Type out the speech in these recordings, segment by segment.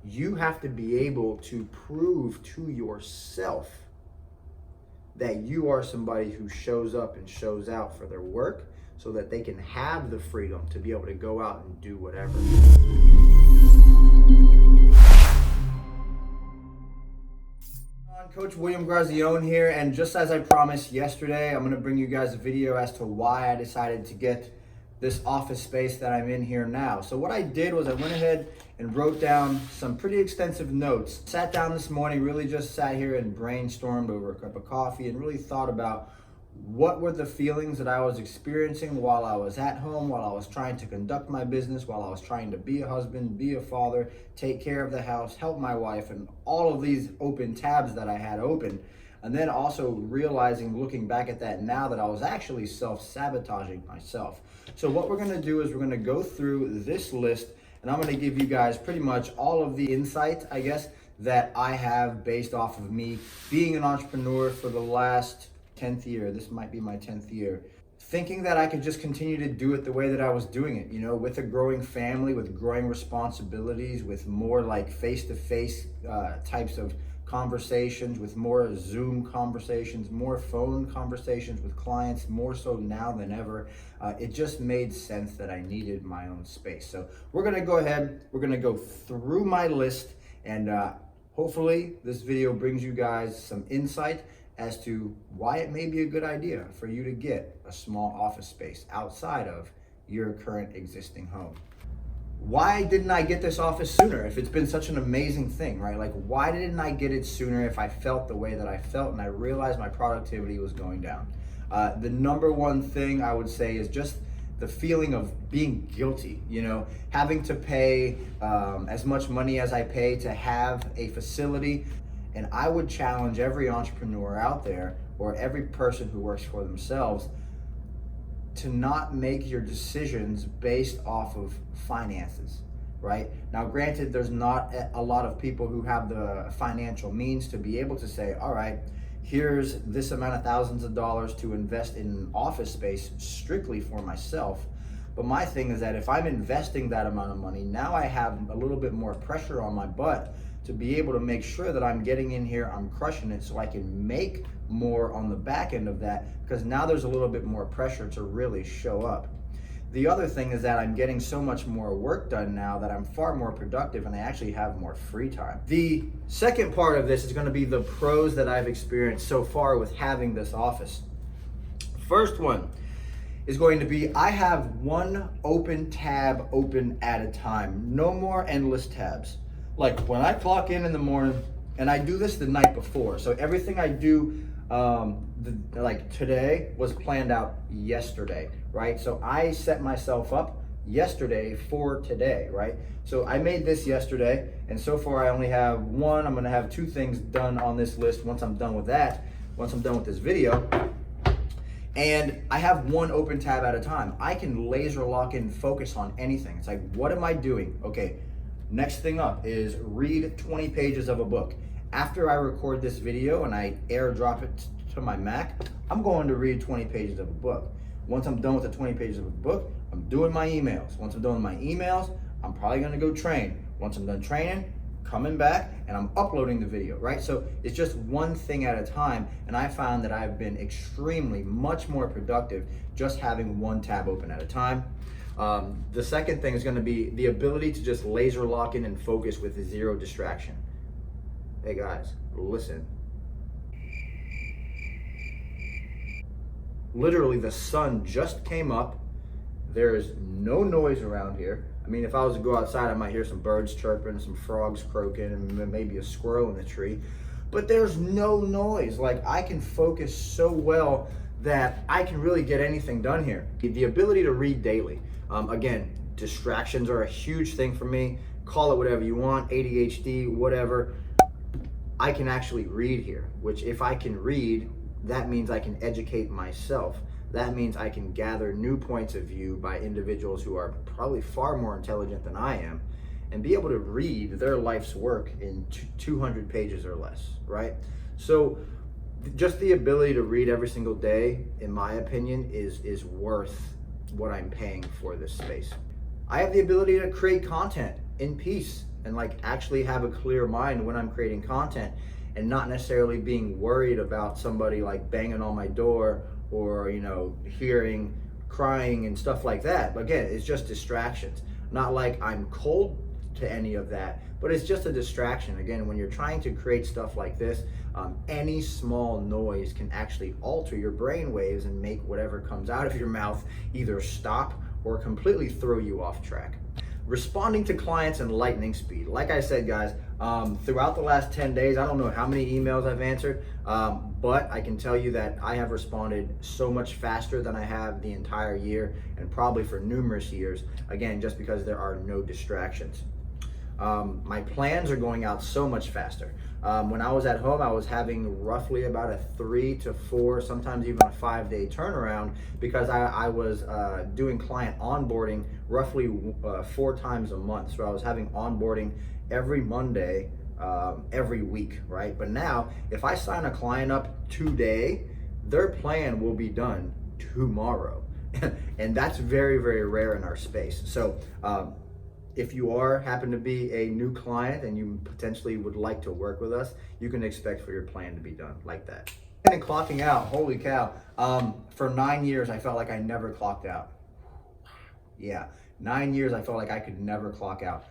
You have to be able to prove to yourself that you are somebody who shows up and shows out for their work so that they can have the freedom to be able to go out and do whatever. Coach William Grazione here, and just as I promised yesterday, I'm going to bring you guys a video as to why I decided to get this office space that I'm in here now. So what I did was I went ahead and wrote down some pretty extensive notes. Sat down this morning, really just sat here and brainstormed over a cup of coffee and really thought about what were the feelings that I was experiencing while I was at home, while I was trying to conduct my business, while I was trying to be a husband, be a father, take care of the house, help my wife, and all of these open tabs that I had open. And then also realizing, looking back at that now, that I was actually self-sabotaging myself. So what we're gonna do is we're gonna go through this list, and I'm gonna give you guys pretty much all of the insight, I guess, that I have based off of me being an entrepreneur for the last 10th year. This might be my 10th year. Thinking that I could just continue to do it the way that I was doing it, you know, with a growing family, with growing responsibilities, with more like face-to-face types of conversations, with more Zoom conversations, more phone conversations with clients, more so now than ever. It just made sense that I needed my own space. So we're gonna go ahead, we're gonna go through my list, and hopefully this video brings you guys some insight as to why it may be a good idea for you to get a small office space outside of your current existing home. Why didn't I get this office sooner if it's been such an amazing thing, right? Like, why didn't I get it sooner if I felt the way that I felt and I realized my productivity was going down? The number one thing I would say is just the feeling of being guilty, you know, having to pay as much money as I pay to have a facility. And I would challenge every entrepreneur out there, or every person who works for themselves, to not make your decisions based off of finances, right? Now, granted, there's not a lot of people who have the financial means to be able to say, all right, here's this amount of thousands of dollars to invest in office space strictly for myself. But my thing is that if I'm investing that amount of money, now I have a little bit more pressure on my butt to be able to make sure that I'm getting in here, I'm crushing it, so I can make more on the back end of that, because now there's a little bit more pressure to really show up. The other thing is that I'm getting so much more work done now that I'm far more productive and I actually have more free time. The second part of this is going to be the pros that I've experienced so far with having this office. First one is going to be, I have one open tab open at a time. No more endless tabs. Like when I clock in the morning, and I do this the night before, so everything I do like today was planned out yesterday, right? So I set myself up yesterday for today, right? So I made this yesterday, and so far I only have one. I'm gonna have two things done on this list once I'm done with that, once I'm done with this video. And I have one open tab at a time. I can laser lock in, focus on anything. It's like, what am I doing? Okay, next thing up is read 20 pages of a book. After I record this video and I airdrop it to my Mac, I'm going to read 20 pages of a book. Once I'm done with the 20 pages of a book, I'm doing my emails. Once I'm done with my emails, I'm probably gonna go train. Once I'm done training, coming back and I'm uploading the video, right? So it's just one thing at a time, and I found that I've been extremely much more productive just having one tab open at a time. The second thing is going to be the ability to just laser lock in and focus with zero distraction. Hey guys, listen. Literally, the sun just came up. There is no noise around here. I mean, if I was to go outside, I might hear some birds chirping, some frogs croaking, and maybe a squirrel in the tree. But there's no noise. Like, I can focus so well that I can really get anything done here. The ability to read daily. Again, distractions are a huge thing for me. Call it whatever you want, ADHD, whatever. I can actually read here, which if I can read, that means I can educate myself. That means I can gather new points of view by individuals who are probably far more intelligent than I am, and be able to read their life's work in 200 pages or less, right? So just the ability to read every single day, in my opinion, is worth what I'm paying for this space. I have the ability to create content in peace. and like actually have a clear mind when I'm creating content, and not necessarily being worried about somebody like banging on my door or, you know, hearing crying and stuff like that. But again, it's just distractions. Not like I'm cold to any of that, but it's just a distraction. Again, when you're trying to create stuff like this, any small noise can actually alter your brain waves and make whatever comes out of your mouth either stop or completely throw you off track. Responding to clients in lightning speed. Like I said, guys, throughout the last 10 days, I don't know how many emails I've answered, but I can tell you that I have responded so much faster than I have the entire year, and probably for numerous years, again, just because there are no distractions. My plans are going out so much faster. When I was at home, I was having roughly about a 3 to 4, sometimes even a 5-day turnaround, because I was doing client onboarding roughly 4 times a month. So I was having onboarding every Monday, every week, right? But now, if I sign a client up today, their plan will be done tomorrow. And that's very, very rare in our space. So, if you happen to be a new client and you potentially would like to work with us, you can expect for your plan to be done like that. And clocking out, holy cow. For 9 years, I felt like I never clocked out. Yeah, 9 years, I felt like I could never clock out.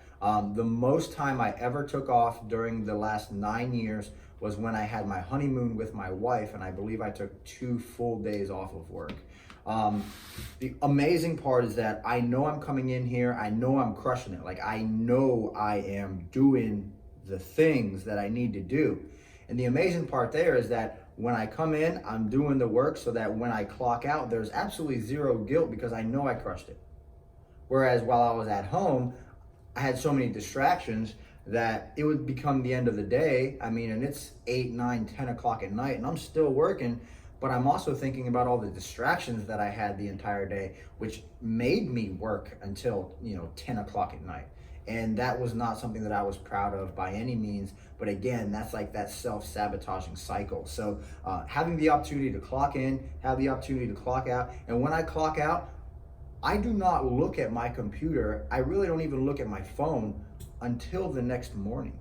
The most time I ever took off during the last 9 years was when I had my honeymoon with my wife, and I believe I took 2 full days off of work. The amazing part is that I know I'm coming in here, I know I'm crushing it. Like, I know I am doing the things that I need to do. And the amazing part there is that when I come in, I'm doing the work so that when I clock out, there's absolutely zero guilt because I know I crushed it. Whereas while I was at home, I had so many distractions that it would become the end of the day. I mean, and it's 8, 9, 10 o'clock at night and I'm still working, but I'm also thinking about all the distractions that I had the entire day, which made me work until, 10 o'clock at night. And that was not something that I was proud of by any means. But again, that's like that self-sabotaging cycle. So having the opportunity to clock in, have the opportunity to clock out. And when I clock out, I do not look at my computer. I really don't even look at my phone until the next morning.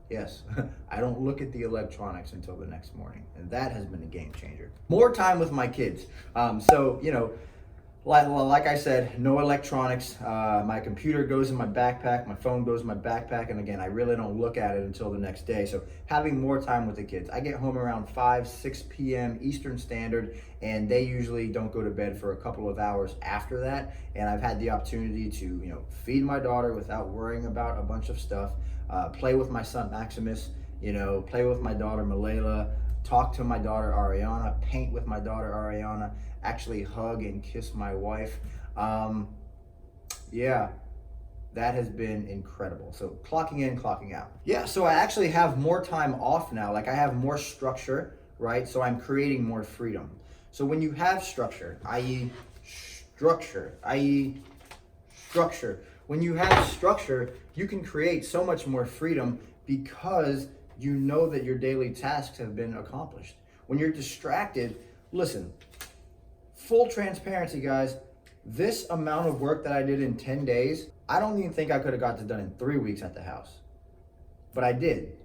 Yes, I don't look at the electronics until the next morning. And that has been a game changer. More time with my kids. Like I said, no electronics. My computer goes in my backpack, my phone goes in my backpack, and again, I really don't look at it until the next day. So having more time with the kids. I get home around 5, 6 p.m. Eastern Standard, and they usually don't go to bed for a couple of hours after that. And I've had the opportunity to, feed my daughter without worrying about a bunch of stuff, play with my son Maximus, play with my daughter Malayla, talk to my daughter Ariana, paint with my daughter Ariana, actually hug and kiss my wife. Yeah, that has been incredible. So clocking in, clocking out. Yeah, so I actually have more time off now. Like, I have more structure, right? So I'm creating more freedom. So when you have structure, i.e. structure, when you have structure, you can create so much more freedom because you know that your daily tasks have been accomplished. When you're distracted, listen, full transparency, guys, this amount of work that I did in 10 days, I don't even think I could have got this done in 3 weeks at the house, but I did.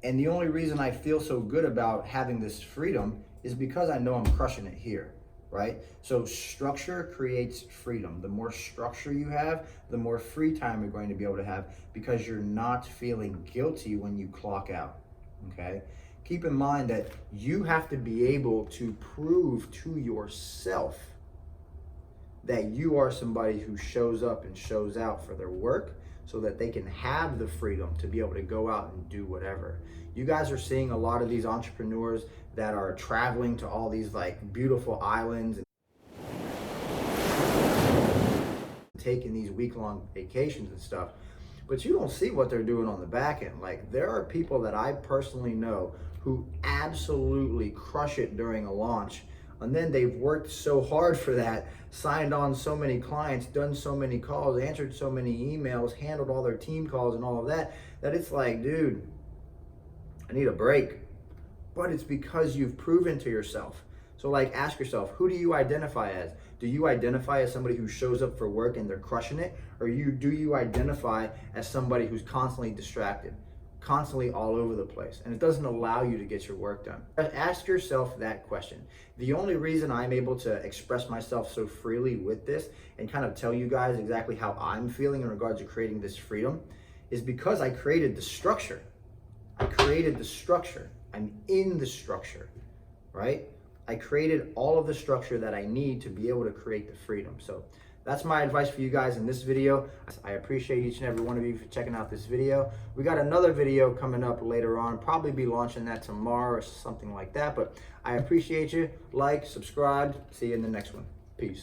And the only reason I feel so good about having this freedom is because I know I'm crushing it here, right? So structure creates freedom. The more structure you have, the more free time you're going to be able to have because you're not feeling guilty when you clock out, okay? Keep in mind that you have to be able to prove to yourself that you are somebody who shows up and shows out for their work so that they can have the freedom to be able to go out and do whatever. You guys are seeing a lot of these entrepreneurs that are traveling to all these like beautiful islands and taking these week-long vacations and stuff, but you don't see what they're doing on the back end. Like, there are people that I personally know who absolutely crush it during a launch, and then they've worked so hard for that, signed on so many clients, done so many calls, answered so many emails, handled all their team calls and all of that, that it's like, dude, I need a break. But it's because you've proven to yourself. So like, ask yourself, who do you identify as? Do you identify as somebody who shows up for work and they're crushing it? Or do you identify as somebody who's constantly distracted, constantly all over the place, and it doesn't allow you to get your work done? Ask yourself that question. The only reason I'm able to express myself so freely with this and kind of tell you guys exactly how I'm feeling in regards to creating this freedom is because I created the structure. I created the structure. I'm in the structure, right? I created all of the structure that I need to be able to create the freedom. So that's my advice for you guys in this video. I appreciate each and every one of you for checking out this video. We got another video coming up later on, probably be launching that tomorrow or something like that. But I appreciate you. Like, subscribe. See you in the next one. Peace.